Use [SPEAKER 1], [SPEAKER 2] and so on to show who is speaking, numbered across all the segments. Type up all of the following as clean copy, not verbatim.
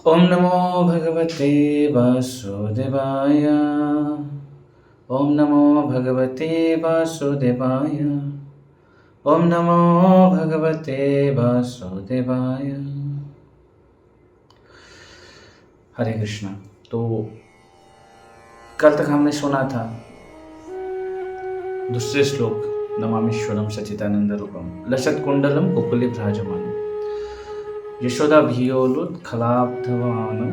[SPEAKER 1] ओम नमो भगवते वासुदेवाय। ओम नमो भगवते वासुदेवाय। ओम नमो भगवते वासुदेवाय। हरे कृष्णा। तो कल तक हमने सुना था दूसरे श्लोक, नमामीश्वरम सच्चिदानंद रूपम लसत कुंडलम कुकुले भ्राजमानम यशोदा भियोलुत्खलाब्धवानम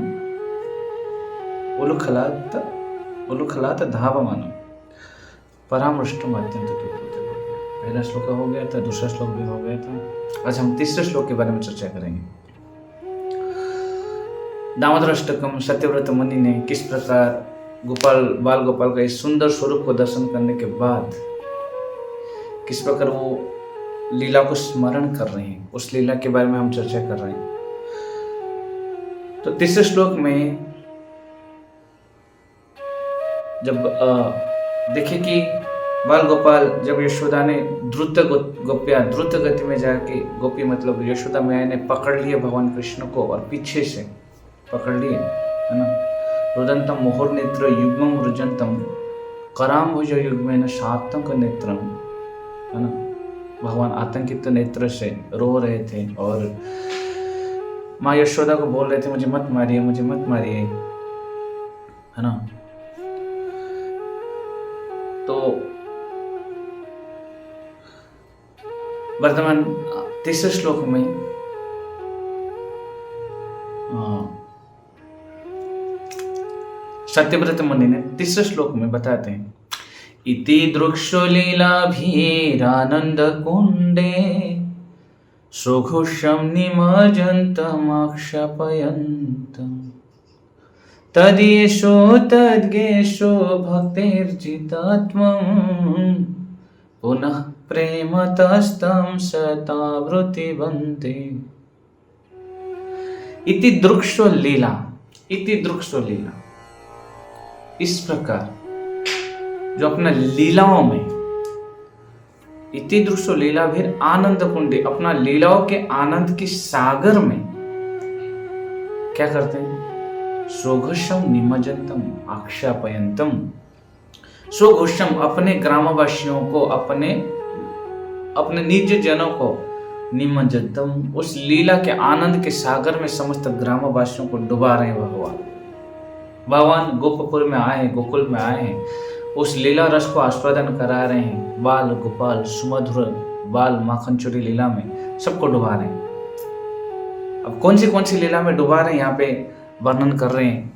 [SPEAKER 1] उलुखलात धावमानम परामृष्टम अत्यंत दुर्बोधे। पहला श्लोक हो गया था, दूसरा श्लोक भी हो गया था। आज हम तीसरे श्लोक के बारे में चर्चा करेंगे। दामोदर अष्टकम सत्यव्रत मुनि ने किस प्रकार बाल गोपाल का इस सुंदर स्वरूप को दर्शन करने के बाद किस प्रकार वो लीला को स्मरण कर रहे हैं, उस लीला के बारे में हम चर्चा कर रहे हैं। तो तीसरे श्लोक में जब देखिए कि बाल गोपाल जब यशोदा ने द्रुत गति में जाके, गोपी मतलब यशोदा मैया ने पकड़ लिए भगवान कृष्ण को और पीछे से पकड़ लिए, है ना। रुदंतम मोहर नेत्र युग्मम रुजंतम कराम्भुज युग्मेन शातंक नेत्रम, है ना। भगवान आतंकित नेत्र से रो रहे थे और माँ यशोदा को बोल रहे थे, मुझे मत मारिए, मुझे मत मारिए, है ना। तो वर्तमान तीसरे श्लोक में सत्यव्रत मुनि ने तीसरे श्लोक में बताते हैं, इति दृक्षुलीलाभिरानंद कुंडे सुघुषं निमज्जन्तमाक्षपयन्तम् तद्येषो तद्गेषो भक्तिर्जितात्मं पुनः प्रेमतस्तं सतावृत्तिवन्ते। इति दृक्षुलीला, इस प्रकार जो अपना लीलाओं में, इति दृश्य लीला भी आनंद कुंडे, अपना लीलाओं के आनंद की सागर में क्या करते हैं, स्वघोषम निमज्जन्तम आक्षापयन्तम। स्वघोषम अपने ग्रामवासियों को, अपने निज जनों को, निमज्जन्तम उस लीला के आनंद के सागर में समस्त ग्रामवासियों को डुबा रहे हैं। भगवान गोपपुर में आए, गोकुल में आए, उस लीला रस को आस्वादन करा रहे हैं। बाल गोपाल सुमधुर बाल माखन चोरी लीला में सबको डुबा रहे हैं। अब कौन सी लीला में डुबा रहे हैं, यहाँ पे वर्णन कर रहे हैं।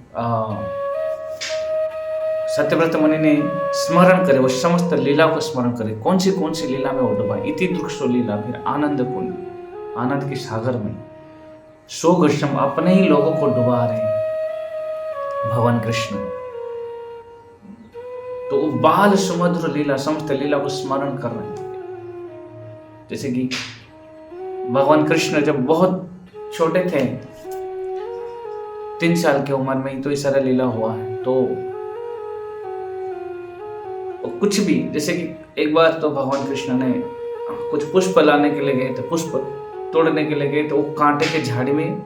[SPEAKER 1] सत्यव्रत मुनि ने स्मरण करे, वो समस्त लीला को स्मरण करे, कौन सी लीला में वो डुबा। इति दृक्षो लीला, फिर आनंद कुंड, आनंद के सागर में स्वघोषम अपने ही लोगों को डुबा रहे हैं भगवान कृष्ण। तो बाल सुमधुर लीला, समस्त लीला को स्मरण कर रहे हैं। जैसे कि भगवान कृष्ण जब बहुत छोटे थे, 3 साल की उम्र में ही तो ये सारा लीला हुआ है। तो कुछ भी, जैसे कि एक बार तो भगवान कृष्ण ने कुछ पुष्प लाने के लिए गए थे, पुष्प तोड़ने के लिए गए, तो वो कांटे के झाड़ी में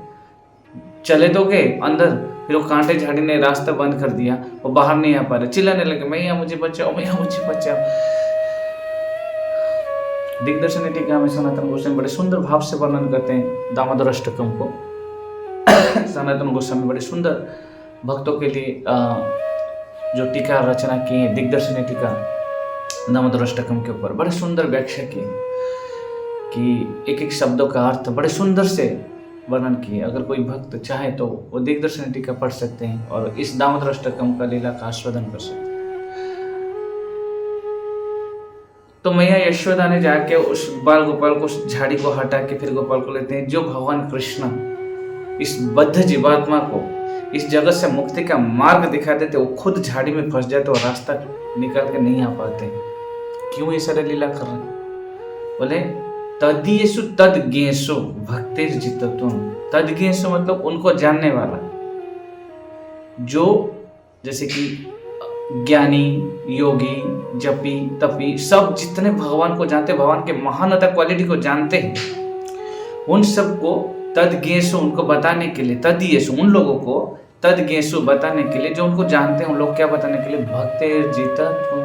[SPEAKER 1] चले तो गए अंदर, फिर वो कांटे झाड़ी ने रास्ता बंद कर दिया, वो बाहर नहीं आ पा रहे, चिल्लाने लगे, मैया मुझे बचाओ, मैया मुझे बचाओ। दिग्दर्शन टीका में सनातन गोस्वामी बड़े सुंदर भाव से वर्णन करते हैं दामोदर अष्टकम को। सनातन गोस्वामी बड़े सुंदर भक्तों के लिए जो टीका रचना की है, दिग्दर्शन टीका दामोदर अष्टकम के ऊपर बड़े सुंदर व्याख्या की कि एक शब्दों का अर्थ बड़े सुंदर से वर्णन किए। अगर कोई भक्त चाहे तो वो दिग्दर्शन टीका पढ़ सकते हैं और इस दामोदर अष्टकम का लीला का आस्वादन कर सकते हैं। तो मैया यशोदा ने जाके उस बाल गोपाल को, उस झाड़ी को हटा के फिर गोपाल को लेते हैं। जो भगवान कृष्ण इस बद्ध जीवात्मा को इस जगत से मुक्ति का मार्ग दिखा देते, वो खुद झाड़ी में फंस जाते और रास्ता निकाल के नहीं आ पाते। क्यों ये सारे लीला कर रहे हैं? बोले तद्येषु तद्ज्ञेषु भक्तिर्जितत्वम। तद्ज्ञेषु मतलब उनको जानने वाला, जो जैसे कि ज्ञानी, योगी, जपी, तपी, सब जितने भगवान को जानते, भगवान के महानता क्वालिटी को जानते हैं, उन सबको तद ज्ञेशु उनको बताने के लिए, तद येशु उन लोगों को, तद ज्ञेशु बताने के लिए, जो उनको जानते हैं उन लोग क्या बताने के लिए, भक्तेर जीतत्वम,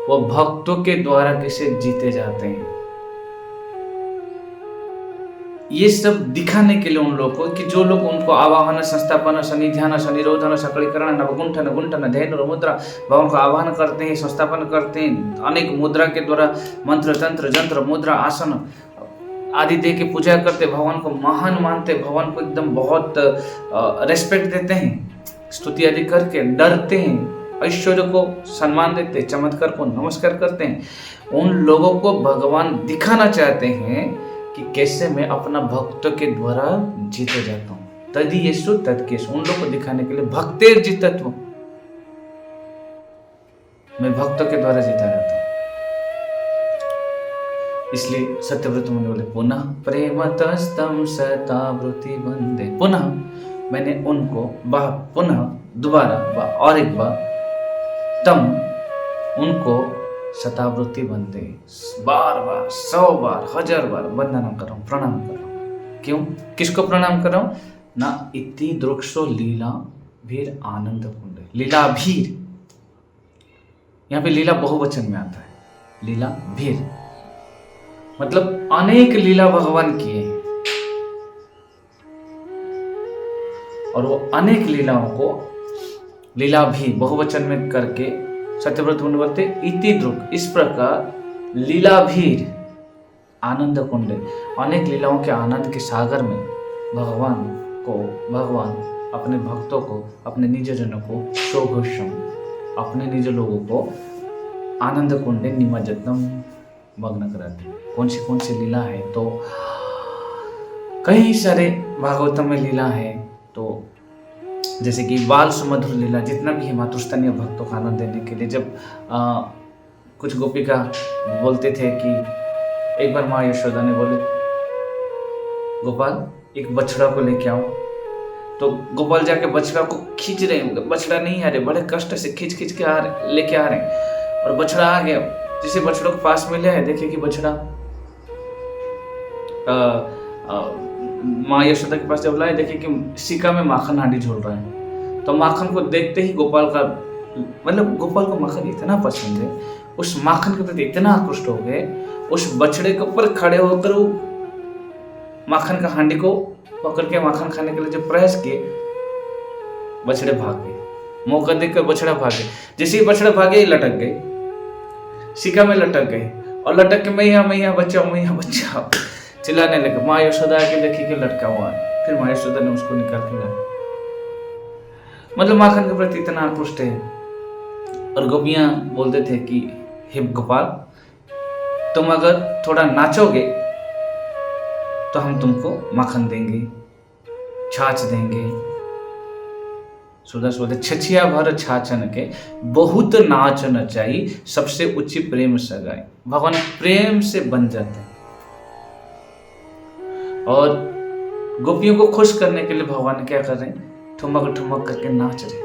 [SPEAKER 1] वो भक्तों के द्वारा कैसे जीते जाते हैं, ये सब दिखाने के लिए उन लोगों को, कि जो लोग उनको आवाहन संस्थापन सनिध्यान सनिरोधन सकलीकरण नवगुंठन गुंठन धैर्य मुद्रा, भगवान को आवाहन करते हैं, संस्थापन करते हैं, अनेक मुद्रा के द्वारा मंत्र तंत्र जंत्र मुद्रा आसन आदि दे के पूजा करते, भगवान को महान मानते, भगवान को एकदम बहुत रेस्पेक्ट देते हैं, स्तुति आदि करके डरते हैं, ऐश्वर्य को सम्मान देते, चमत्कार को नमस्कार करते हैं। उन लोगों को भगवान दिखाना चाहते हैं कि कैसे मैं अपना भक्तों के द्वारा जीते जाता हूँ। तद येषु तद केषु, उन लोगों को दिखाने के लिए भक्तेर जितत्व, मैं भक्तों के द्वारा जीता रहता हूँ। इसलिए सत्यव्रत मुनि बोले पुनः प्रेमतस्तम शतावृत्ति बंदे, पुनः मैंने उनको पुनः दोबारा और एक बार तम उनको शतावृत्ति बंदे, बार बार 100 बार 1000 बार वंदना कर रहा हूँ, प्रणाम कर रहा हूँ। क्यों, किसको प्रणाम कर रहा हूँ ना, इति दृक्षो लीला भीर आनंद कुंड, लीला भीर, यहाँ पे लीला बहुवचन में आता है, लीला भीर मतलब अनेक लीला भगवान किए हैं, और वो अनेक लीलाओं को लीला भी बहुवचन में करके सत्यव्रत मुनि बोलते इति द्रुक, इस प्रकार लीला भीर आनंद कुंड, अनेक लीलाओं के आनंद के सागर में भगवान अपने भक्तों को, अपने निज जनों को शोघोषम, अपने निज लोगों को आनंद कुंडे निमज्जनम मग्न कराते हैं। कौन सी लीला है, तो कई सारे भागवतम में लीला है, तो जैसे कि बाल सुमधुर लीला, जितना भी है मातृस्तनीय भक्तों का आनंद देने के लिए, जब कुछ गोपिका बोलते थे कि एक बार माँ यशोदा ने बोले गोपाल एक बछड़ा को लेके आओ, तो गोपाल जाके बछड़ा को खींच रहे हैं, बछड़ा नहीं आ रहे, बड़े कष्ट से खींच के लेके आ रहे हैं, और बछड़ा आ गया। जिसे बछड़ों के पास में लिया है, देखिए कि बछड़ा माँ यशोदा के पास जब लाए, देखिए कि सिक्का में माखन हांडी झोल रहा है, तो माखन को देखते ही गोपाल को माखन इतना पसंद है, उस माखन के प्रति इतना आकृष्ट हो गए, उस बछड़े के ऊपर खड़े होकर वो माखन का हांडी को पकड़ के माखन खाने के लिए जब प्रयास किए, बछड़े भाग गए, मौका देखकर बछड़ा भागे, जैसे ही बछड़ा भागे लटक गए, सिक्का में लटक गए, और लटक के मैया बच्चा चिल्लाने लगे। माँ यशोदा आके देखी कि लटका हुआ है, फिर माँ यशोदा ने उसको निकाल के लाया। मतलब माखन के प्रति इतना आकृष्ट है। और गोपियां बोलते थे कि हे गोपाल, तुम अगर थोड़ा नाचोगे तो हम तुमको माखन देंगे, छाछ देंगे। सुधा बोलते छछिया भर छाछन के बहुत नाच नचाई, सबसे ऊंची प्रेम सगाई। भगवान प्रेम से बन जाते हैं, और गोपियों को खुश करने के लिए भगवान क्या कर रहे हैं, ठुमक ठुमक करके नाच रहे,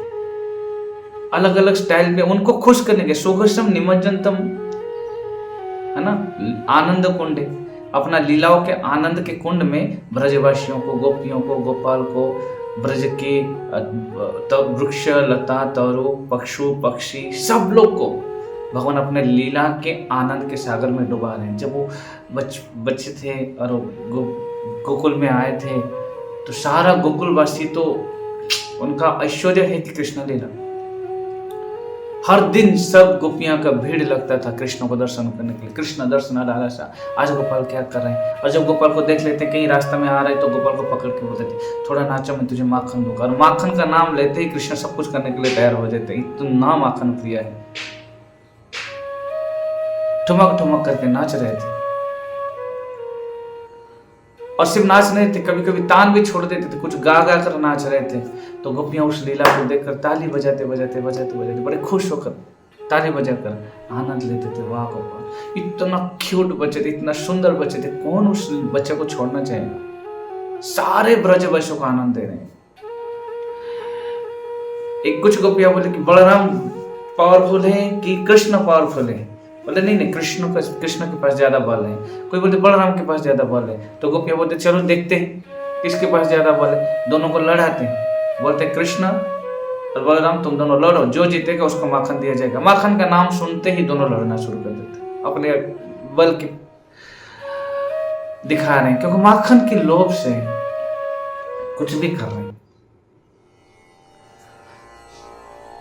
[SPEAKER 1] अलग अलग स्टाइल में उनको खुश करने के। सुघोषम निमज्जनतम, है ना, आनंद कुंड, अपना लीलाओं के आनंद के कुंड में ब्रजवासियों को, गोपियों को, गोपाल को, ब्रज के वृक्ष लता तरु पक्षु पक्षी सब लोग को भगवान अपने लीला के आनंद के सागर में डुबा रहे हैं। जब वो बच्चे थे और गोकुल में आए थे, तो सारा गोकुलवासी तो उनका ऐश्वर्य है कि कृष्ण लीला, हर दिन सब गोपियां का भीड़ लगता था कृष्ण को दर्शन करने के लिए। कृष्ण दर्शन लालसा, आज गोपाल क्या कर रहे हैं। और जब गोपाल को देख लेते, कहीं रास्ता में आ रहे, तो गोपाल को पकड़ के बोलते थे थोड़ा नाचो, मैं तुझे माखन दूंगा। और माखन का नाम लेते ही कृष्ण सब कुछ करने के लिए तैयार हो जाते, इतना माखन प्रिय है। ठुमक ठुमक करके नाच रहे थे, और सिर्फ नाच नहीं थे, कभी कभी तान भी छोड़ देते थे, कुछ गा गा कर नाच रहे थे। तो गोपियां उस लीला को देखकर ताली बजाते बजाते बजाते बजाते बड़े खुश होकर ताली बजाकर आनंद लेते थे। वाह गोपाल, इतना क्यूट बच्चे थे, इतना सुंदर बच्चे थे, कौन उस बच्चे को छोड़ना चाहेगा। सारे ब्रजवासियों को आनंद दे रहे हैं। एक कुछ गोपियां बोले कि बलराम पावरफुल है कि कृष्ण पावरफुल है। बोले नहीं, कृष्ण के पास ज्यादा बल है। कोई बोलते बलराम के पास ज्यादा बल है। तो गोपियां बोलते चलो देखते हैं। किसके पास ज्यादा बल है, दोनों को लड़ाते हैं, बोलते कृष्ण और बलराम तुम दोनों लड़ो, जो जीतेगा उसको माखन दिया जाएगा। माखन का नाम सुनते ही दोनों लड़ना शुरू कर देते, अपने बल के दिखा रहे हैं, क्योंकि माखन के लोभ से कुछ भी कर रहे हैं।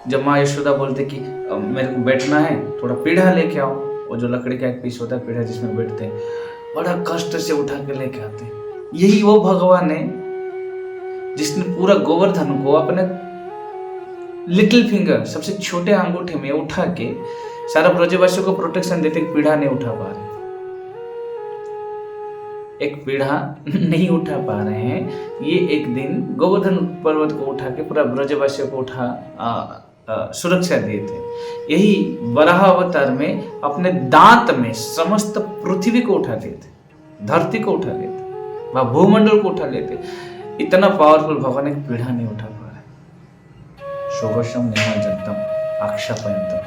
[SPEAKER 1] जब माँ यशोदा बोलते कि मेरे को बैठना है, थोड़ा पीढ़ा लेके आओ, वो जो लकड़ी का एक पीस होता है पीढ़ा जिसमें बैठते हैं, बड़ा कष्ट से उठा के लेके आते हैं। यही वो भगवान है जिसने पूरा गोवर्धन को अपने लिटिल फिंगर, सबसे छोटे अंगूठे में उठा के सारा ब्रजवासियों को प्रोटेक्शन देते, पीढ़ा नहीं उठा पा रहे, एक पीढ़ा नहीं उठा पा रहे हैं। ये एक दिन गोवर्धन पर्वत को उठा के पूरा ब्रजवासियों को सुरक्षा दिए थे। यही वराह अवतार में अपने दांत में समस्त पृथ्वी को उठा लेते, धरती को उठा लेते, वह भूमंडल को उठा लेते। इतना पावरफुल भगवान एक पीढ़ा नहीं उठा पा रहे। शोभशम निमज्जनतम आक्षापयंतम।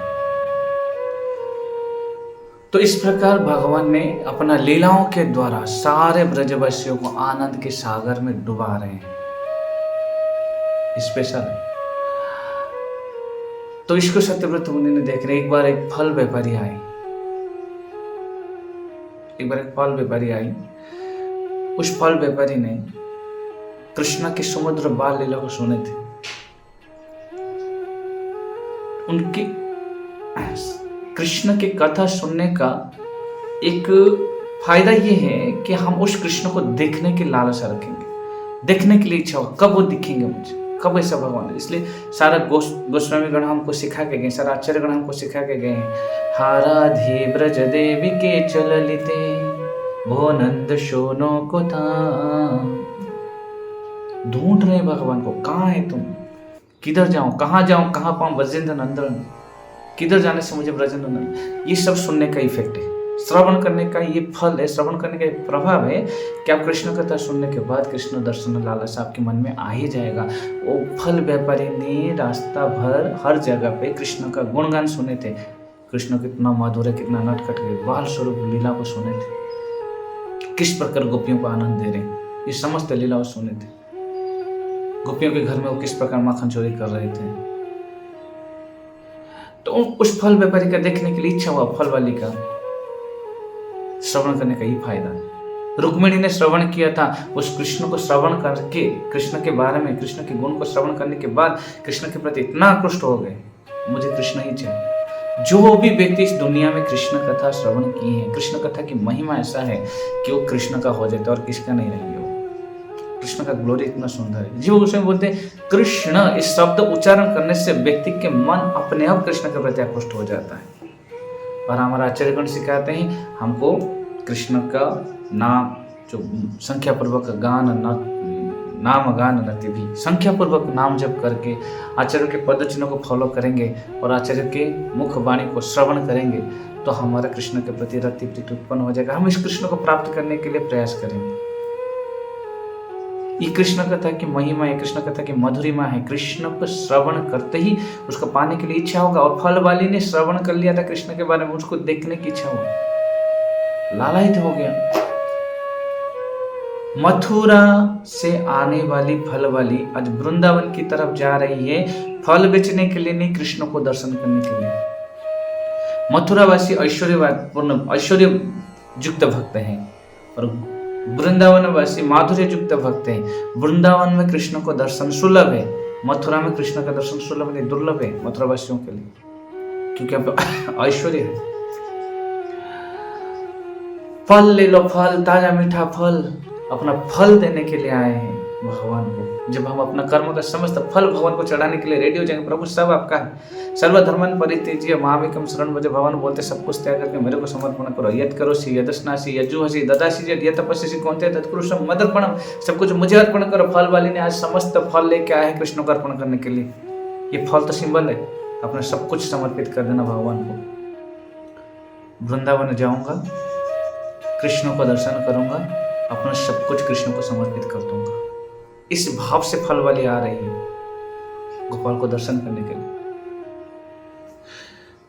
[SPEAKER 1] तो इस प्रकार भगवान ने अपना लीलाओं के द्वारा सारे ब्रजवासियों को आनंद के सागर में डुबा रहे हैं। स्पेशल। तो इसको सत्यव्रत मुनि ने देख रहे। एक बार एक फल व्यापारी आई, उस फल व्यापारी ने कृष्ण के समुद्र बाल लीला को सुने थे। उनकी कृष्ण की कथा सुनने का एक फायदा ये है कि हम उस कृष्ण को देखने की लालसा रखेंगे, देखने के लिए इच्छा होगा, कब वो दिखेंगे मुझे, कब ऐसा भगवान। इसलिए सारा गोस्वामी गण हमको सिखा के गए, सारा आचार्य गण हमको सिखा के गए हैं। हाराधे ब्रज देवी के चललिते भो नंद शोनो को था। ढूंढ रहे भगवान को, कहाँ है तुम, किधर जाऊं, कहाँ जाऊं, कहाँ पाऊं ब्रजेंद्र नंदन, किधर जाने से मुझे ब्रजेंद्र नंदन। ये सब सुनने का इफेक्ट है, श्रवण करने का ये फल है, श्रवण करने का एक प्रभाव है कि आप कृष्ण कथा सुनने के बाद कृष्ण दर्शन लालसा आपके मन में आ ही जाएगा। वो फल व्यापारी ने रास्ता भर हर जगह पे कृष्ण का गुणगान सुने थे, कृष्ण कितना मधुर है, कितना नटखट है, बाल स्वरूप लीला को सुने थे, किस प्रकार गोपियों को आनंद दे रहे हैं, ये समस्त लीलाओं सुने थे। गोपियों के घर में वो किस प्रकार माखन चोरी कर रहे थे। तो उस फल व्यापारी का देखने के लिए इच्छा हुआ, फल वाली का श्रवण करने का ही फायदा है। रुक्मिणी ने श्रवण किया था, उस कृष्ण को श्रवण करके, कृष्ण के बारे में, कृष्ण के गुण को श्रवण करने के बाद कृष्ण के प्रति इतना आकृष्ट हो गए, मुझे कृष्ण ही चाहिए। जो भी व्यक्ति इस दुनिया में कृष्ण कथा श्रवण किए हैं, कृष्ण कथा की महिमा ऐसा है कि वो कृष्ण का हो जाता है और किसका नहीं रहेंगे। कृष्ण का ग्लोरी इतना सुंदर है। जीव गोस्वामी बोलते हैं कृष्ण इस शब्द उच्चारण करने से व्यक्ति के मन अपने आप कृष्ण के प्रति आकृष्ट हो जाता है। और हमारा आचार्यगण सिखाते हैं हमको कृष्ण का नाम, जो संख्या पूर्वक नाम गान नति भी, संख्या पूर्वक नाम जप करके आचार्य के पद चिन्हों को फॉलो करेंगे और आचार्य के मुख वाणी को श्रवण करेंगे तो हमारा कृष्ण के प्रति रति प्रीति उत्पन्न हो जाएगा। हम इस कृष्ण को प्राप्त करने के लिए प्रयास करेंगे। ये कृष्ण कथा की महिमा है, कृष्ण कथा की मधुरिमा है। कृष्ण को श्रवण करते ही उसको पाने के लिए इच्छा होगा। और फल वाली ने श्रवण कर लिया था कृष्ण के बारे में, उसको देखने की इच्छा हुआ, लालायित हो गया। मथुरा से आने वाली फल वाली आज वृंदावन की तरफ जा रही है, फल बेचने के लिए नहीं, कृष्ण को दर्शन करने के लिए। मथुरावासी ऐश्वर्य युक्त भक्त हैं और वृंदावनवासी माधुर्य युक्त भक्त हैं। वृंदावन में कृष्ण को दर्शन सुलभ है, मथुरा में कृष्ण का दर्शन सुलभ नहीं, दुर्लभ है मथुरावासियों के लिए, क्योंकि अब ऐश्वर्य है। फल ले लो, फल, ताजा मीठा फल, अपना फल देने के लिए आए हैं भगवान को। जब हम अपना कर्म का समस्त फल भगवान को चढ़ाने के लिए रेडी हो जाएंगे, प्रभु सब आपका है, सर्वधर्मन परित्यज्य मामेकं शरणं व्रज। भगवान बोलते सब कुछ त्याग करके मेरे को समर्पण करो। यत् करोसि यदस्नासि यज्जुहसि ददासि यत् तपस्यसि कौन्तेय तत्कुरुषं मदर्पणम। सब कुछ मुझे अर्पण करो। फल वाली ने आज समस्त फल लेके आए हैं कृष्ण को अर्पण करने के लिए। ये फल तो सिंबल है, अपना सब कुछ समर्पित कर देना भगवान को। वृंदावन जाऊंगा, कृष्ण को दर्शन करूंगा, अपना सब कुछ कृष्ण को समर्पित कर दूंगा। इस भाव से फल वाली आ रही है गोपाल को दर्शन करने के लिए।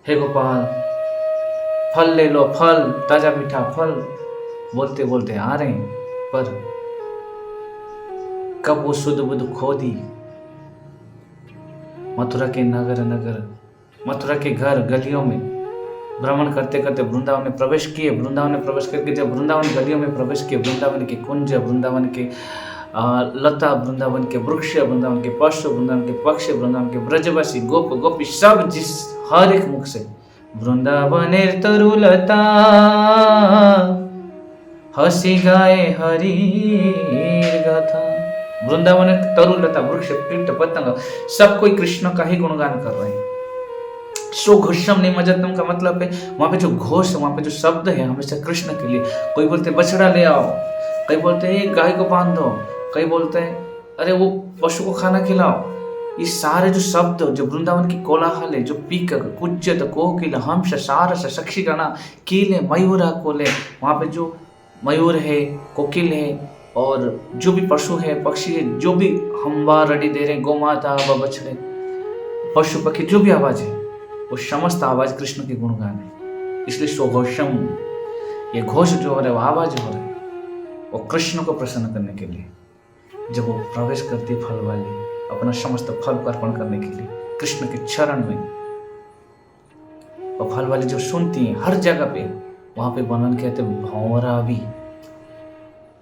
[SPEAKER 1] हे गोपाल, फल ले लो, फल, ताजा मीठा फल, बोलते बोलते आ रहे हैं। पर कब वो शुद्ध बुद्ध खो दी। मथुरा के मथुरा के घर गलियों में भ्रमण करते करते वृंदावन में प्रवेश किए। वृंदावन में प्रवेश करके जब वृंदावन गलियों में प्रवेश किए, वृंदावन के कुंज, वृंदावन के लता, वृंदावन के वृक्ष, वृंदावन के पशु, वृंदावन के पक्षी, वृंदावन के ब्रजवासी गोप गोपी सब जिस हर एक मुख से वृंदावनेर तरुलता हसी गाए हरिर गाथा। वृंदावन तरुलता, वृक्ष, कीट, पतंग सब कोई कृष्ण का ही गुणगान कर रहे हैं। सो घोषम निमज्जनम का मतलब है वहां पे जो घोष, वहां पे जो शब्द है हमेशा कृष्ण के लिए। कोई बोलते बछड़ा ले आओ, कई बोलते हैं गाय को बांध दो, कई बोलते हैं अरे वो पशु को खाना खिलाओ। ये सारे जो शब्द जो वृंदावन की कोलाहल है, जो पीक, कुज्जत, कोकिल, हंस, सारस, सक्षीगणा, कीले, मयूरा कोले, वहां पे जो मयूर है, कोकिल है और जो भी पशु है, पक्षी है, जो भी हम्बा रडी दे रहे, गौ माता व बछड़े, पशु पक्षी जो भी आवाज है वो समस्त आवाज कृष्ण की गुणगान है। इसलिए सोघोषम, ये घोष जो हो रहा है, वो आवाज हो रहा है, वो कृष्ण को प्रसन्न करने के लिए। जब वो प्रवेश करती फल वाली अपना समस्त फल को अर्पण करने के लिए कृष्ण के चरण में, और फल वाली जो सुनती है हर जगह पे, वहां पे वर्णन कहते भौरावी।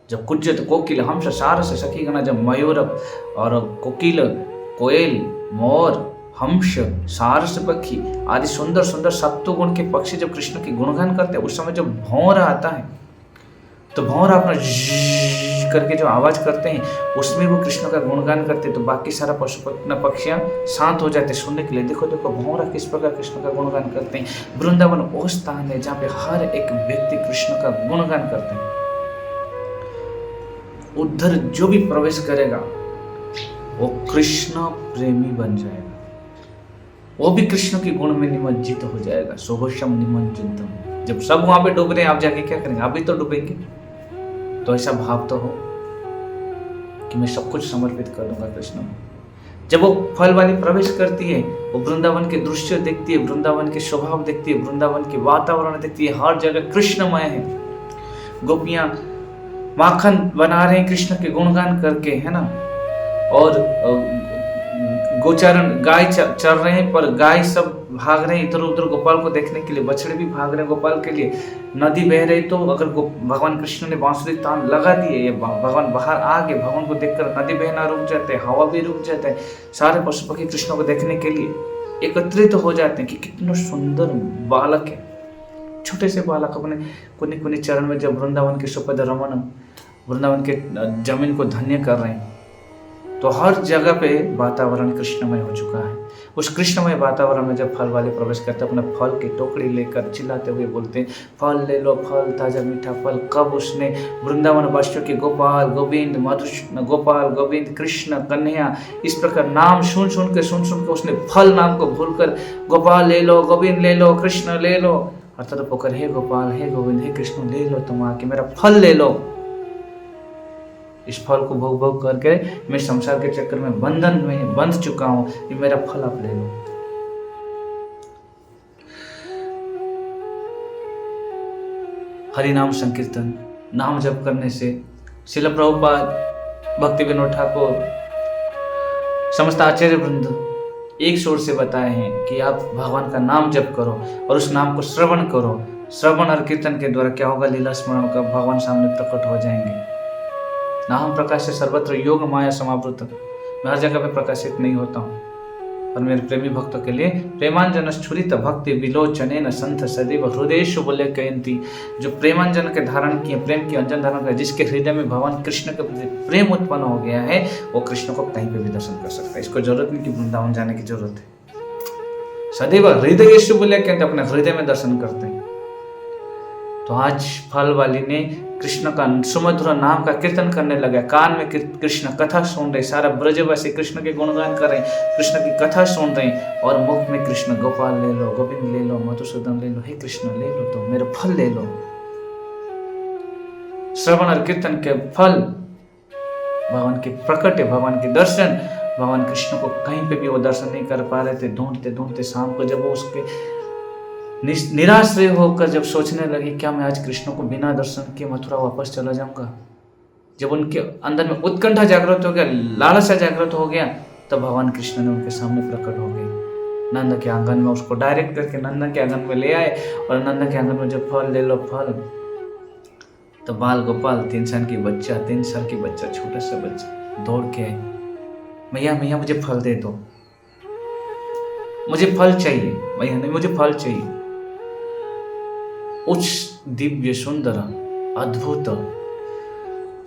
[SPEAKER 1] जब कुज्जत, कोकिल, हंस, सारस, सखीगणा, जब मयूर और कोकिल, कोयल, मोर, हंस, सारस पक्षी आदि सुंदर सुंदर सप्तगुण के पक्षी जब कृष्ण की गुणगान करते हैं, उस समय जब भौरा आता है तो भौरा अपना करके जो आवाज करते हैं उसमें वो कृष्ण का गुणगान करते हैं, तो बाकी सारा पशु पक्षियां शांत हो जाते सुनने के लिए। देखो देखो भौरा किस प्रकार कृष्ण का गुणगान करते हैं। वृंदावन वो स्थान है जहाँ पे हर एक व्यक्ति कृष्ण का गुणगान करते हैं। उधर जो भी प्रवेश करेगा वो कृष्ण प्रेमी बन जाएगा, वो भी कृष्ण के गुण में निमज्जित हो जाएगा। सोभोषम निमज्जितम। जब सब वहां पे डूब रहे हैं, आप जाके क्या करेंगे? आप भी तो डूबेंगे। तो ऐसा भाव तो हो कि मैं सब कुछ समर्पित कर दूंगा कृष्ण में। जब वो फल वाली प्रवेश करती है, वो वृंदावन के दृश्य देखती है, वृंदावन के स्वभाव देखती है, वृंदावन के वातावरण देखती है, हर जगह कृष्णमय है। गोपियां माखन बना रहे हैं कृष्ण के गुणगान करके, है ना। और गोचारण गाय चर रहे हैं, पर गाय सब भाग रहे हैं इधर उधर गोपाल को देखने के लिए, बछड़े भी भाग रहे हैं गोपाल के लिए। नदी बह रही तो अगर भगवान कृष्ण ने बांसुरी तान लगा दी है, भगवान बाहर आ गए, भगवान को देखकर नदी बहना रुक जाते हैं, हवा भी रुक जाता है, सारे पशु पक्षी कृष्ण को देखने के लिए एकत्रित हो जाते हैं कि कितना सुंदर बालक है। छोटे से बालक अपने कुनी कुनी चरण में जब वृंदावन के सुपद रमन, वृंदावन के जमीन को धन्य कर रहे हैं, तो हर जगह पे वातावरण कृष्णमय हो चुका है। उस कृष्णमय वातावरण में जब फल वाले प्रवेश करते अपना फल की टोकरी लेकर चिल्लाते हुए बोलते हैं, फल ले लो फल, ताजा मीठा फल। कब उसने वृंदावन वासियों के गोपाल गोविंद, मधुसूदन, गोपाल गोविंद, कृष्ण कन्हैया, इस प्रकार नाम सुन सुन के उसने फल नाम को भूलकर गोपाल ले लो, गोविंद ले लो, कृष्ण ले लो, अर्थात पुकार हे गोपाल, हे गोविंद, हे कृष्ण ले लो, तुम आके मेरा फल ले लो। इस फल को भोग भोग करके मैं संसार के चक्कर में बंधन में बंध चुका हूं, ये मेरा फल आप ले लो। हरि नाम संकीर्तन, नाम जप करने से श्रील प्रभुपाद, भक्ति विनोद ठाकुर, समस्त आचार्य वृंद एक शोर से बताए हैं कि आप भगवान का नाम जप करो और उस नाम को श्रवण करो। श्रवण और कीर्तन के द्वारा क्या होगा? लीला स्मरण का भगवान सामने प्रकट हो जाएंगे। नाम प्रकाश से सर्वत्र योग माया समावृत। मैं हर जगह पे प्रकाशित नहीं होता हूँ, पर मेरे प्रेमी भक्तों के लिए प्रेमांजन स्फुरित भक्ति विलोचनेन संत सदैव हृदयेषु बोले कयंती। जो प्रेमांजन के धारण किए, प्रेम की अंजन धारण किया, जिसके हृदय में भगवान कृष्ण के प्रति प्रेम उत्पन्न हो गया है, वो कृष्ण को कहीं पे भी दर्शन कर सकता है। इसको जरूरत नहीं कि वृंदावन जाने की जरूरत है। सदैव हृदयेषु बोले कयंती, अपने हृदय में दर्शन करते हैं। तो आज फल वाली ने कृष्ण का सुमधुर नाम का कीर्तन करने लगा, कान में कृष्ण कथा सुन रहे, सारा ब्रजवासी कृष्ण के गुणगान कर रहे, कृष्ण की कथा सुन रहे, और मुख में कृष्ण गोपाल ले लो, गोविंद ले लो, मधुसूदन ले लो, हे कृष्ण ले लो, तो मेरा फल ले लो। श्रवण और कीर्तन के फल भगवान के प्रकट है, भगवान के दर्शन। भगवान कृष्ण को कहीं पे भी वो दर्शन नहीं कर पा रहे थे, ढूंढते ढूंढते शाम को जब वो उसके निराश्रय होकर जब सोचने लगे क्या मैं आज कृष्ण को बिना दर्शन किए मथुरा वापस चला जाऊंगा, जब उनके अंदर में उत्कंठा जागृत हो गया, लालसा जागृत हो गया, तब भगवान कृष्ण ने उनके सामने प्रकट हो गए। नंद के आंगन में उसको डायरेक्ट करके नंद के आंगन में ले आए, और नंद के आंगन में जब फल ले लो फल, तो बाल गोपाल 3 साल की बच्चा, 3 साल की बच्चा, छोटा सा बच्चा दौड़ के आए, मैया मैया मुझे फल दे दो, मुझे फल चाहिए, मैया नहीं मुझे फल चाहिए। उस दिव्य सुंदर अद्भुत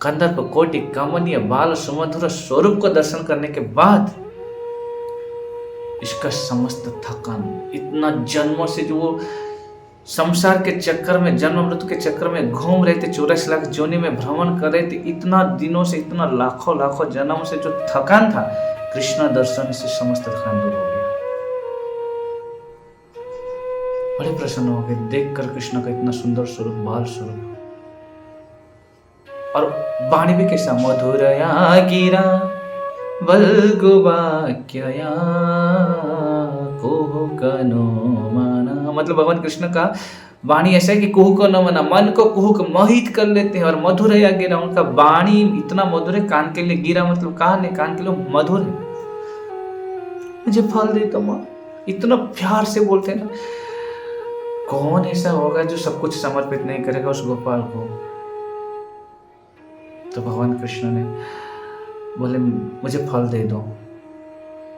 [SPEAKER 1] कंदर्प कोटि कमनीय बाल सुमधुर स्वरूप को दर्शन करने के बाद इसका समस्त थकान, इतना जन्मों से जो वो संसार के चक्कर में, जन्म मृत्यु के चक्कर में घूम रहे थे, 84 लाख जोनि में भ्रमण कर रहे थे, इतना दिनों से, इतना लाखों लाखों जन्मों से जो थकान था, कृष्ण दर्शन से समस्त थकान दूर हो गया। बड़े प्रसन्न हो गए देखकर कृष्ण का इतना सुंदर स्वरूप, बाल स्वरूप। और वाणी भी कैसा, मधुरया गिरा बल्गुवाक्यया कुहुकनो मना, मतलब भगवान कृष्ण का वाणी ऐसा है कि कुहुक न मना, मन को कुहुक मोहित कर लेते हैं। और मधुरया गिरा, उनका वाणी इतना मधुर है, कान के लिए गिरा मतलब कान है, कान के लिए मधुर है। मुझे फल दे तो माँ, इतना प्यार से बोलते हैं ना। कौन ऐसा होगा जो सब कुछ समर्पित नहीं करेगा उस गोपाल को। तो भगवान कृष्ण ने बोले मुझे फल दे दो।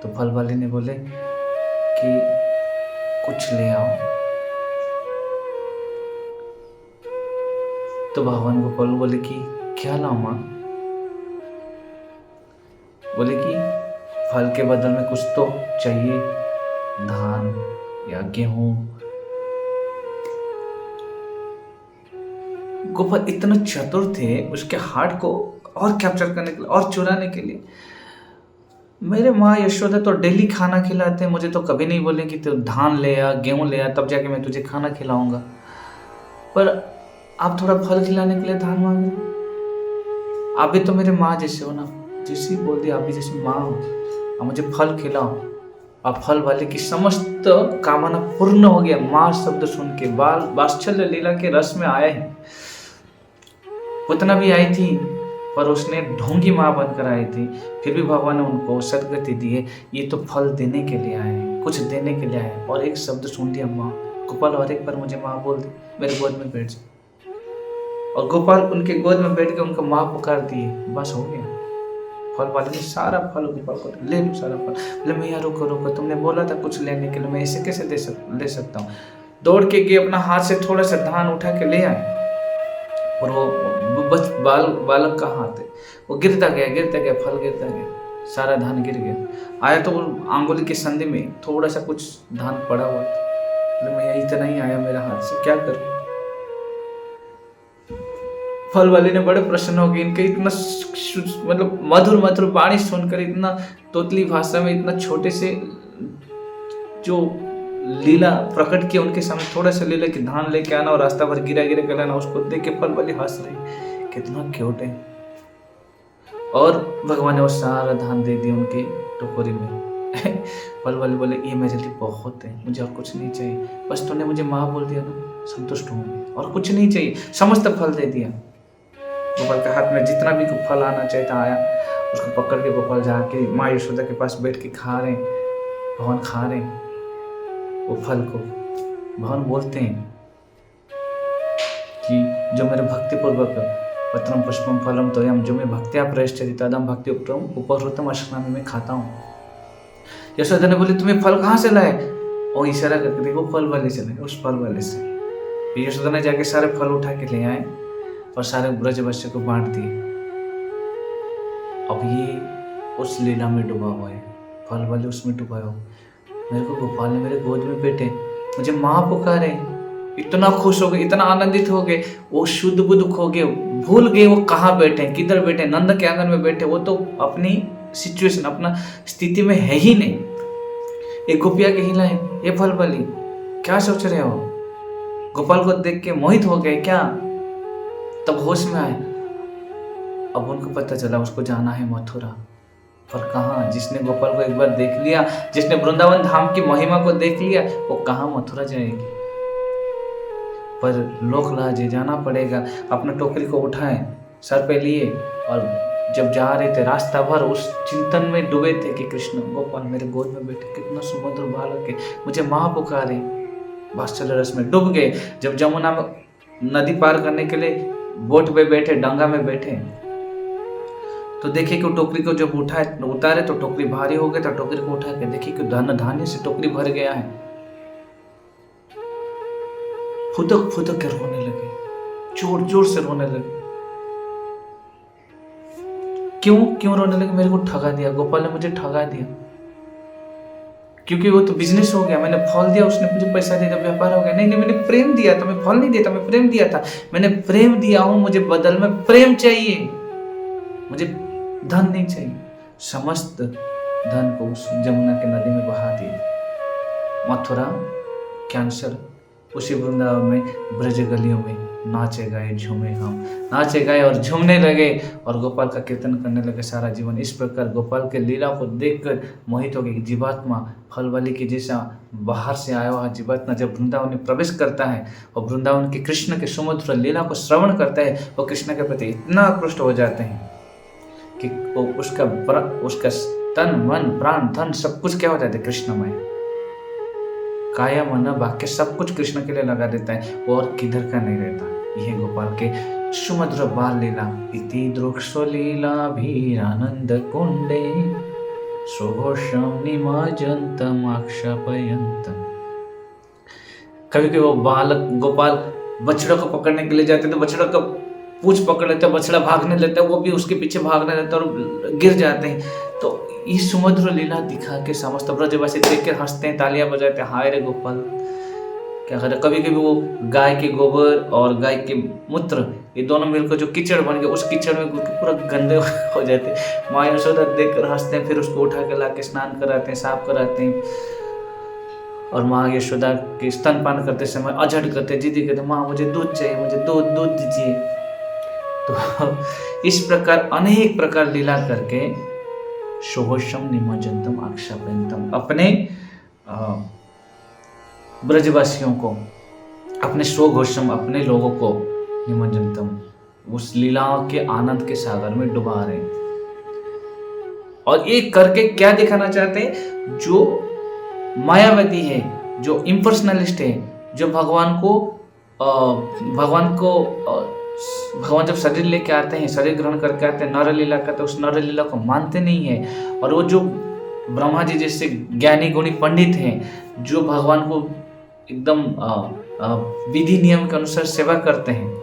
[SPEAKER 1] तो फल वाले ने बोले कि कुछ ले आओ। तो भगवान गोपाल बोले कि क्या लाऊं मां? बोले कि फल के बदल में कुछ तो चाहिए, धान या गेहूं। गोपाल इतना चतुर थे, उसके हार्ट को और कैप्चर करने के लिए और चुराने के लिए। मेरे माँ यशोदा तो डेली खाना खिलाते, मुझे तो कभी नहीं बोले कि तू धान ले आ, गेहूं ले आ, तब जाके मैं तुझे खाना खिलाऊंगा। पर आप थोड़ा फल खिलाने के लिए धान मांग रहे। आप भी तो मेरे माँ जैसे हो ना, जैसे बोल दिया आप भी जैसे माँ हो, आप मुझे फल खिलाओ। आप फल वाले की समस्त कामना पूर्ण हो गया। माँ शब्द सुन के बाल वात्सल्य लीला के रस में आए हैं। पुतना भी आई थी पर उसने ढोंगी माँ बनकर आई थी, फिर भी भगवान ने उनको सदगति दी है। ये तो फल देने के लिए आए हैं, कुछ देने के लिए आए हैं। और एक शब्द सुन दिया माँ, गोपाल और एक बार मुझे माँ बोल दे, मेरे गोद में बैठ जाए। और गोपाल उनके गोद में बैठ के उनको माँ पुकार दिए, बस हो गया। फल वाले ने सारा फल गोपाल को ले लो, सारा फल। बोले मैया रुको रुको, तुमने बोला था कुछ लेने के लिए, मैं इसे कैसे ले सकता हूँ। दौड़ के गए, अपना हाथ से थोड़ा सा धान उठा के ले आए। और वो बस बालक का हाथ है, वो गिरता गया, फल गिरता गया, सारा धान गिर गया। आया तो वो आंगुली के संधि में थोड़ा सा कुछ धान पड़ा हुआ था। मैं इतना ही आया मेरा हाथ से, क्या करूं। फल वाले ने बड़े प्रसन्न हो गए, इनके इतना मतलब मधुर मधुर वाणी सुनकर, इतना तोतली भाषा में इतना छोटे से जो लीला प्रकट किया उनके सामने। थोड़ा सा लीला कि धान लेके आना और रास्ता भर गिरा कर लाना, उसको देख के फल वाली हंस रही, कितना क्यूट है। और भगवान ने वो सारा धान दे दिया उनके टोकरी में। फल वाले बोले ये मेरे लिए बहुत है, मुझे और कुछ नहीं चाहिए, बस तूने मुझे माँ बोल दिया ना, संतुष्ट हूँ, और कुछ नहीं चाहिए। समस्त फल दे दिया। गोपाल के हाथ में जितना भी फल आना चाहिए था आया। उसको पकड़ के गोपाल जाके माँ यशोदा के पास बैठ के खा रहे, भगवान खा रहे वो फल को। भगवान बोलते हैं कि जो मेरे भक्ति पूर्वक पत्रम पुष्पम फलम तोयम, जो मैं भक्त्या प्रयश्चति तदम भक्ति उपहृतम अश्नामि में खाता हूँ। यशोदा ने बोली तुम्हें फल कहाँ से लाए? और इशारा करके देखो फल वाले से लाए, उस फल वाले से। यशोदा ने जाके सारे फल उठा के ले आए और सारे ब्रजवश्य को बांट दिए। अब ये उस लीला में डूबा हुआ है, फल वाले उसमें डूबा हुआ। मेरे को गोपाल ने मेरे गोद में बैठे, मुझे माँ पुकारे, इतना खुश हो गए, इतना आनंदित हो गए। वो शुद्ध बुद्ध खो गए, भूल गए वो कहाँ बैठे, किधर बैठे, नंद के आंगन में बैठे। वो तो अपनी सिचुएशन, अपना स्थिति में है ही नहीं। एक गोपिया के हिलाए, ये फल वाली क्या सोच रहे हो? गोपाल को देख के मोहित हो गए क्या? तब होश में आए। अब उनको पता चला उसको जाना है मथुरा। पर कहाँ? जिसने गोपाल को एक बार देख लिया, जिसने वृंदावन धाम की महिमा को देख लिया, वो कहाँ मथुरा जाएगी। पर लोक लाज जाना पड़ेगा। अपना टोकरी को उठाए, सर पे लिए और जब जा रहे थे रास्ता भर उस चिंतन में डूबे थे कि कृष्ण गोपाल मेरे गोद में बैठे, कितना सुमधुर बालक है, मुझे माँ पुकारे। वात्सल्य रस में डूब गए। जब जमुना में नदी पार करने के लिए बोट पे बैठे, डंगा में बैठे, तो देखिए कि टोकरी को जब उतारे तो टोकरी भारी हो गई, तो टोकरी को उठा के देखिए कि धन धान्य से टोकरी भर गया है। फुदक फुदक के रोने लगे, जोर जोर से रोने लगे। क्यों रोने लगे? मेरे को ठगा दिया, गोपाल ने मुझे ठगा दिया, क्योंकि वो तो बिजनेस हो गया, मैंने फल दिया, उसने मुझे पैसा दे दिया, व्यापार हो गया। नहीं, मैंने प्रेम दिया था, मैं फल नहीं दिया था, मैं प्रेम दिया था। मैंने प्रेम दिया हूं, मुझे बदल में प्रेम चाहिए, मुझे धन नहीं चाहिए। समस्त धन को उस जमुना के नदी में बहा दिया। मथुरा कैंसर, उसी वृंदावन में ब्रज गलियों में नाचे गाए झूमे हम, नाचे गाए और झूमने लगे और गोपाल का कीर्तन करने लगे सारा जीवन। इस प्रकार गोपाल के लीला को देखकर मोहित हो गई। जीवात्मा फलवली के जैसा बाहर से आया हुआ जीवात्मा जब वृंदावन में प्रवेश करता है और वृंदावन के कृष्ण के सुमधुर लीला को श्रवण करता है, वो कृष्ण के प्रति इतना आकृष्ट हो जाते हैं कि वो उसका तन मन प्राण धन सब कुछ क्या हो जाता है कृष्णमय। काया मन वाक्य सब कुछ कृष्ण के लिए लगा देता है, और किधर का नहीं रहता। यह गोपाल के सुमधुर बाल लीला। इति दृक्षो लीला भी आनंद कुंडे सुघोषम निमज्जन्तम आक्षेपयन्तम। कभी वो बालक गोपाल बछड़ा को पकड़ने के लिए जाते तो बछड़ा का पूंछ पकड़ लेते, बछड़ा भागने लगता है, वो भी उसके पीछे भागने लगता है और गिर जाते हैं। तो इस सुमधुर लीला दिखा के समस्त ब्रजवासी देख के हंसते हैं, तालियां बजाते हैं, हाय रे गोपाल क्या करे। कभी कभी वो गाय के गोबर और गाय के मूत्र ये दोनों मिलकर जो कीचड़ बन गए, उस कीचड़ में पूरा गंदे हो जाते। माँ यशोदा देख कर हंसते हैं, फिर उसको उठा के ला के स्नान कराते हैं, साफ कराते हैं। और माँ यशोदा के स्तनपान करते समय अझट करते, जिद्दी कहते, माँ मुझे दूध चाहिए, मुझे दूध दीजिए। तो इस प्रकार अनेक प्रकार लीला करके शोभोषम निमज्जन्तम आक्षेपयन्तम अपने ब्रजवासियों को, अपने स्वघोषम अपने लोगों को निमज्जन्तम उस लीलाओं के आनंद के सागर में डुबा रहे हैं। और ये करके क्या दिखाना चाहते हैं? जो मायावती है, जो इम्पर्सनलिस्ट है, जो भगवान जब शरीर लेके आते हैं, शरीर ग्रहण करके आते हैं, नर लीला करते हैं, उस नर लीला को मानते नहीं है। और वो जो ब्रह्मा जी जैसे ज्ञानी गुणी पंडित हैं, जो भगवान को एकदम विधि नियम के अनुसार सेवा करते हैं,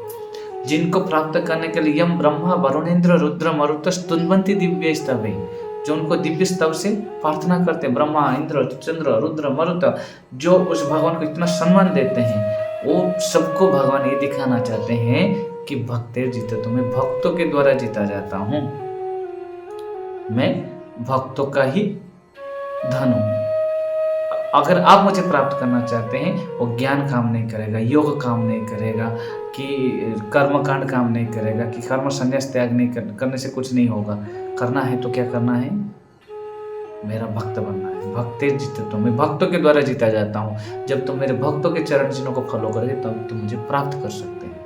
[SPEAKER 1] जिनको प्राप्त करने के लिए यम ब्रह्मा वरुणेन्द्र रुद्र मरुत स्तुन्वन्ति दिव्य स्तवे, जो उनको दिव्य स्तव से प्रार्थना करते हैं, ब्रह्मा इंद्र चंद्र रुद्र मरुत, जो उस भगवान को इतना सम्मान देते हैं, वो सबको भगवान ये दिखाना चाहते हैं कि भक्ते जीते, तो मैं भक्तों के द्वारा जीता जाता हूं, मैं भक्तों का ही धन हूं। अगर आप मुझे प्राप्त करना चाहते हैं, वो ज्ञान काम नहीं करेगा, योग काम नहीं करेगा, कि कर्मकांड काम नहीं करेगा, कि कर्म संन्यास त्याग नहीं करने से कुछ नहीं होगा। करना है तो क्या करना है? मेरा भक्त बनना है। भक्ते जीते, तो मैं भक्तों के द्वारा जीता जाता हूँ। जब तुम मेरे भक्तों के चरण चिन्हों को फॉलो करोगे तब तुम मुझे प्राप्त कर सकते हैं।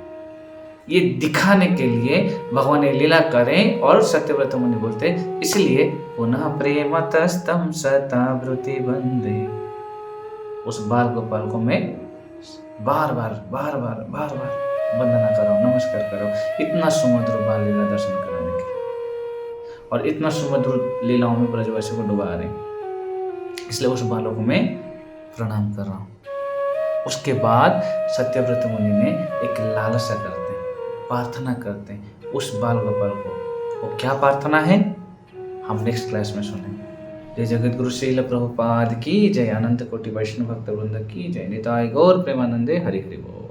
[SPEAKER 1] ये दिखाने के लिए भगवान ये लीला करें। और सत्यव्रत मुनि बोलते इसलिए पुनः प्रेमतस्तम सतावृति बंदे, उस बाल गोपाल को मैं बार बार वंदना कर रहा हूँ, नमस्कार कर रहा हूँ, इतना सुमधुर बाल लीला दर्शन कराने के लिए, और इतना सुमधुर लीलाओं में ब्रजवासियों को डुबा रहे हैं, इसलिए उस बालों को मैं प्रणाम कर रहा हूँ। उसके बाद सत्यव्रत मुनि ने एक लालसा करते हैं, प्रार्थना करते हैं उस बाल गोपाल को। वो क्या प्रार्थना है हम नेक्स्ट क्लास में सुनेंगे। जय जगत गुरु श्रील प्रभुपाद की जय, अनंत कोटि वैष्णव भक्त वृंद की जय, निताय गौर प्रेमानंदे हरि हरि बोल।